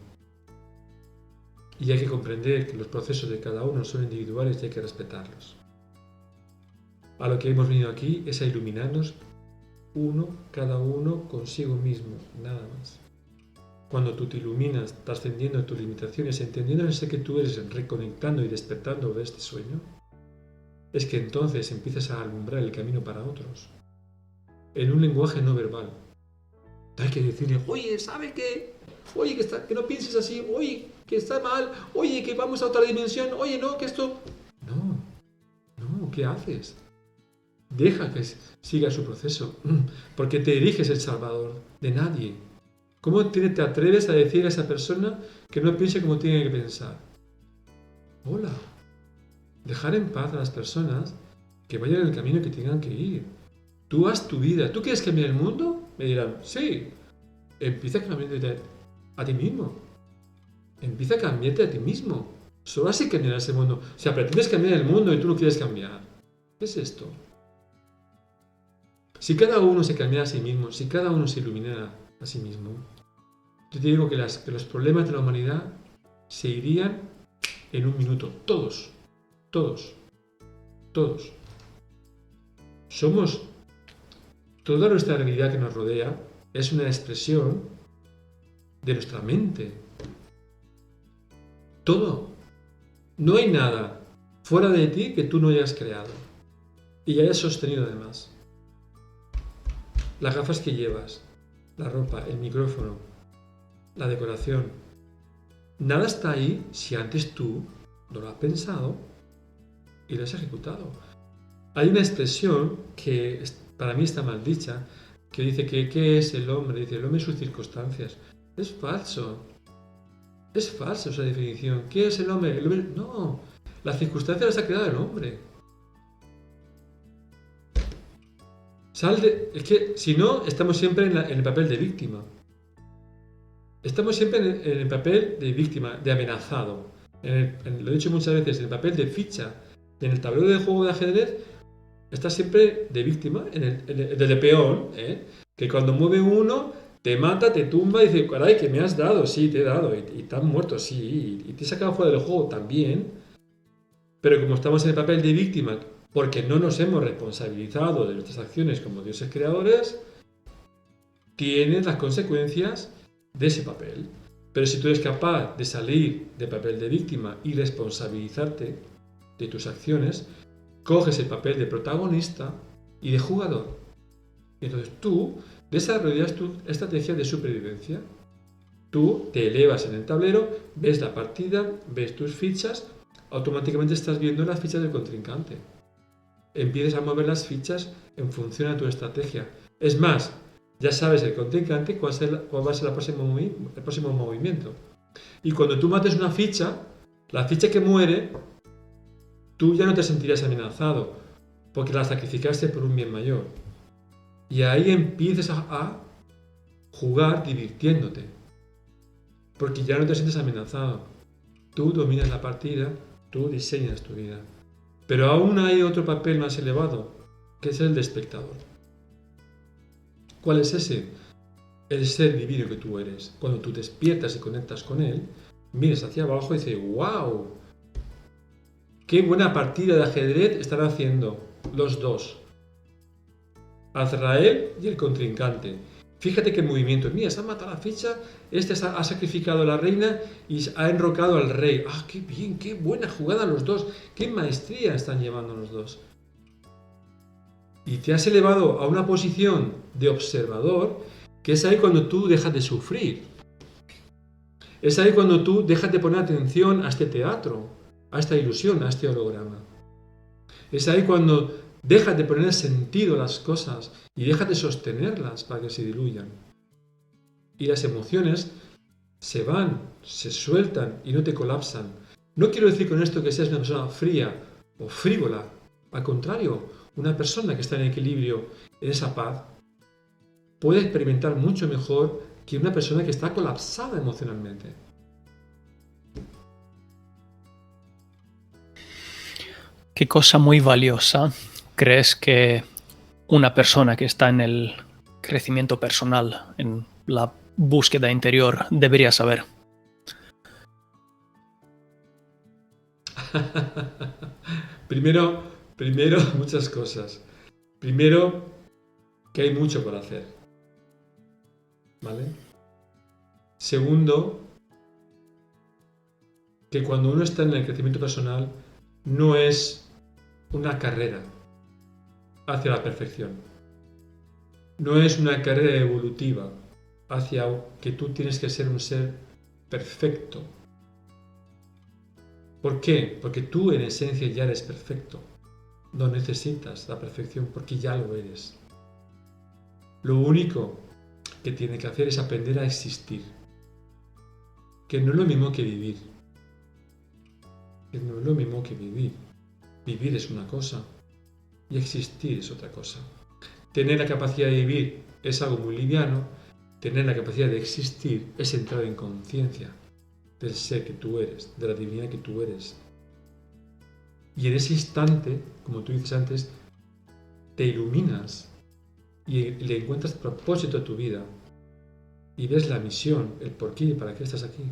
Y hay que comprender que los procesos de cada uno son individuales y hay que respetarlos. A lo que hemos venido aquí es a iluminarnos cada uno consigo mismo, nada más. Cuando tú te iluminas, trascendiendo tus limitaciones, entendiendo ese que tú eres, reconectando y despertando de este sueño, es que entonces empiezas a alumbrar el camino para otros. En un lenguaje no verbal. Hay que decirle, oye, ¿sabe qué? Oye, que no pienses así, oye, que está mal, oye, que vamos a otra dimensión, oye, no, que esto... No, ¿qué haces? Deja que siga su proceso, porque te eriges el salvador de nadie. ¿Cómo te atreves a decir a esa persona que no piense como tiene que pensar? Hola. Dejar en paz a las personas que vayan en el camino que tengan que ir. Tú haz tu vida. ¿Tú quieres cambiar el mundo? Me dirán, sí. Empieza a cambiarte a ti mismo. Empieza a cambiarte a ti mismo. Solo así cambiarás el mundo. O sea, pretendes cambiar el mundo y tú no quieres cambiar. ¿Qué es esto? Si cada uno se cambiara a sí mismo, si cada uno se iluminara a sí mismo, yo te digo que los problemas de la humanidad se irían en un minuto. Todos. Somos... Toda nuestra realidad que nos rodea es una expresión de nuestra mente. Todo. No hay nada fuera de ti que tú no hayas creado y hayas sostenido además. Las gafas que llevas, la ropa, el micrófono, la decoración. Nada está ahí si antes tú no lo has pensado y lo has ejecutado. Hay una expresión que para mí está mal dicha, que dice que ¿qué es el hombre? Dice el hombre y sus circunstancias. Es falso. Es falsa esa definición. ¿Qué es el hombre? El hombre... No, las circunstancias las ha creado el hombre. Es que si no, estamos siempre en el papel de víctima. Estamos siempre en el papel de víctima, de amenazado. Lo he dicho muchas veces, en el papel de ficha. En el tablero de juego de ajedrez, estás siempre de víctima, de peón, que cuando mueve uno, te mata, te tumba y dice, caray, que me has dado, sí, te he dado, y te han muerto, sí, y te he sacado fuera del juego también. Pero como estamos en el papel de víctima, porque no nos hemos responsabilizado de nuestras acciones como dioses creadores, tienes las consecuencias de ese papel. Pero si tú eres capaz de salir del papel de víctima y responsabilizarte de tus acciones, coges el papel de protagonista y de jugador. Y entonces tú desarrollas tu estrategia de supervivencia. Tú te elevas en el tablero, ves la partida, ves tus fichas, automáticamente estás viendo las fichas del contrincante. Empiezas a mover las fichas en función a tu estrategia. Es más, ya sabes el contrincante cuál va a ser el próximo movimiento. Y cuando tú mates una ficha, La ficha que muere, tú ya no te sentirías amenazado, porque la sacrificaste por un bien mayor. Y ahí empiezas a jugar divirtiéndote, porque ya no te sientes amenazado. Tú dominas la partida, tú diseñas tu vida. Pero aún hay otro papel más elevado, que es el de espectador. ¿Cuál es ese? El ser divino que tú eres. Cuando tú despiertas y conectas con él, miras hacia abajo y dices, ¡wow! ¡Qué buena partida de ajedrez están haciendo los dos! Azrael y el contrincante. Fíjate qué movimiento. Mira, se ha matado la ficha, este ha sacrificado a la reina y ha enrocado al rey. ¡Ah, qué bien! ¡Qué buena jugada los dos! ¡Qué maestría están llevando los dos! Y te has elevado a una posición de observador, que es ahí cuando tú dejas de sufrir. Es ahí cuando tú dejas de poner atención a este teatro, a esta ilusión, a este holograma. Es ahí cuando dejas de poner sentido a las cosas y dejas de sostenerlas para que se diluyan. Y las emociones se van, se sueltan y no te colapsan. No quiero decir con esto que seas una persona fría o frívola. Al contrario, una persona que está en equilibrio, en esa paz, puede experimentar mucho mejor que una persona que está colapsada emocionalmente. ¿Qué cosa muy valiosa crees que una persona que está en el crecimiento personal, en la búsqueda interior, debería saber? Primero, muchas cosas. Primero, que hay mucho por hacer. ¿Vale? Segundo, que cuando uno está en el crecimiento personal, no es una carrera hacia la perfección. No es una carrera evolutiva hacia que tú tienes que ser un ser perfecto. ¿Por qué? Porque tú en esencia ya eres perfecto. No necesitas la perfección porque ya lo eres. Lo único que tiene que hacer es aprender a existir. Que no es lo mismo que vivir. Que no es lo mismo que vivir. Vivir es una cosa y existir es otra cosa. Tener la capacidad de vivir es algo muy liviano. Tener la capacidad de existir es entrar en conciencia del ser que tú eres, de la divinidad que tú eres. Y en ese instante, como tú dices antes, te iluminas y le encuentras propósito a tu vida y ves la misión, el por qué y para qué estás aquí.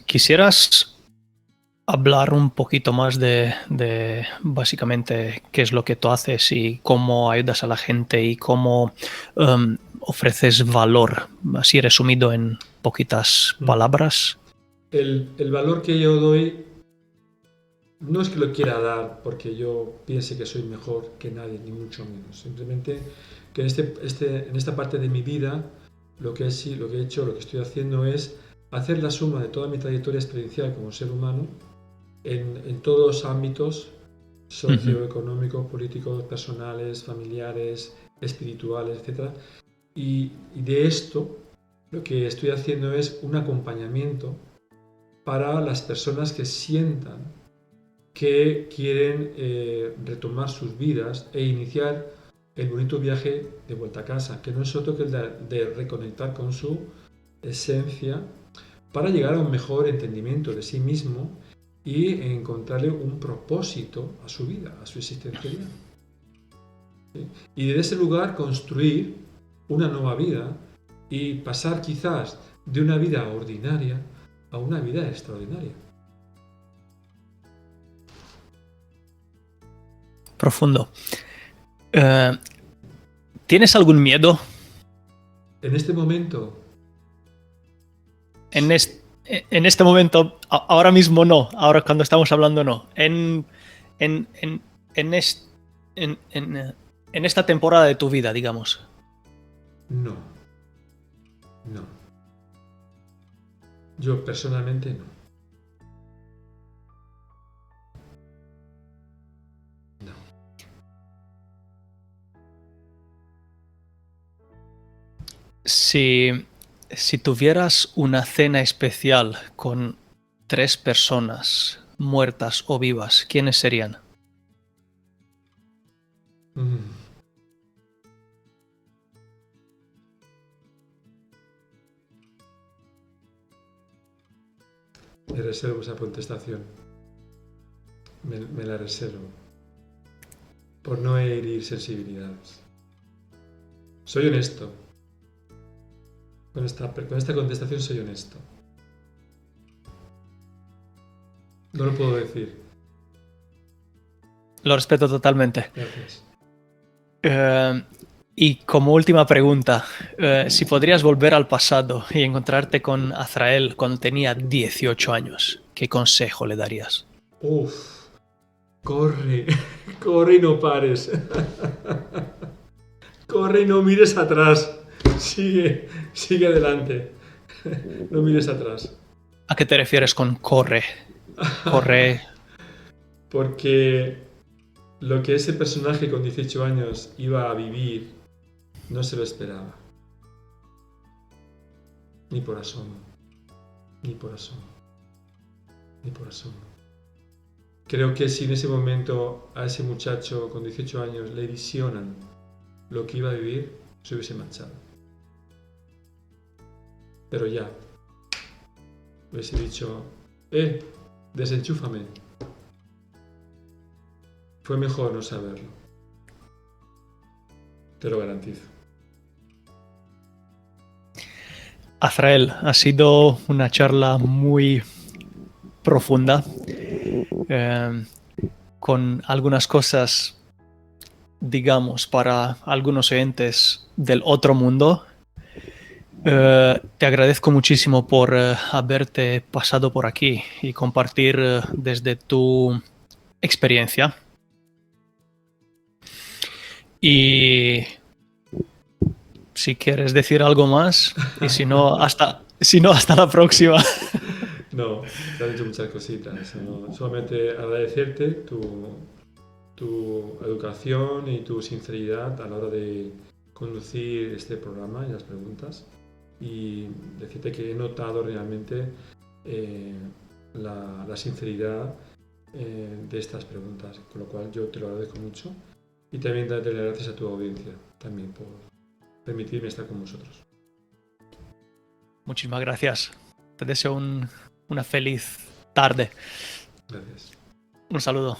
¿Quisieras hablar un poquito más de básicamente qué es lo que tú haces y cómo ayudas a la gente y cómo ofreces valor, así resumido en poquitas palabras? El valor que yo doy no es que lo quiera dar porque yo piense que soy mejor que nadie, ni mucho menos. Simplemente que en esta parte de mi vida lo que he hecho, lo que estoy haciendo es hacer la suma de toda mi trayectoria experiencial como ser humano en todos los ámbitos socioeconómicos, políticos, personales, familiares, espirituales, etc. Y de esto lo que estoy haciendo es un acompañamiento para las personas que sientan que quieren retomar sus vidas e iniciar el bonito viaje de vuelta a casa, que no es otro que el de reconectar con su esencia para llegar a un mejor entendimiento de sí mismo y encontrarle un propósito a su vida, a su existencialidad. ¿Sí? Y desde ese lugar construir una nueva vida y pasar quizás de una vida ordinaria a una vida extraordinaria. Profundo. ¿Tienes algún miedo? En este momento, En este momento, ahora mismo no, ahora cuando estamos hablando no. En esta temporada de tu vida, digamos. no. No. Yo personalmente no. No. Si tuvieras una cena especial con 3 personas, muertas o vivas, ¿quiénes serían? Mm. Me reservo esa contestación. Me la reservo. Por no herir sensibilidades. Soy honesto. Con esta contestación soy honesto. No lo puedo decir. Lo respeto totalmente. Gracias. Y como última pregunta, si podrías volver al pasado y encontrarte con Azrael cuando tenía 18 años, ¿qué consejo le darías? Uf. Corre. Corre y no pares. Corre y no mires atrás. Sigue adelante. No mires atrás. ¿A qué te refieres con corre? Corre. Porque lo que ese personaje con 18 años iba a vivir no se lo esperaba. Ni por asomo. Ni por asomo. Ni por asomo. Creo que si en ese momento a ese muchacho con 18 años le visionan lo que iba a vivir, se hubiese marchado. Pero ya. Hubiese dicho, desenchúfame. Fue mejor no saberlo. Te lo garantizo. Azrael, ha sido una charla muy profunda, con algunas cosas, digamos, para algunos oyentes del otro mundo. Te agradezco muchísimo por haberte pasado por aquí y compartir desde tu experiencia. Y si quieres decir algo más, y si no, hasta la próxima. No, te han dicho muchas cositas. No, solamente agradecerte tu educación y tu sinceridad a la hora de conducir este programa y las preguntas. Y decirte que he notado realmente la sinceridad de estas preguntas, con lo cual yo te lo agradezco mucho. Y también darle las gracias a tu audiencia también por permitirme estar con vosotros. Muchísimas gracias. Te deseo una feliz tarde. Gracias. Un saludo.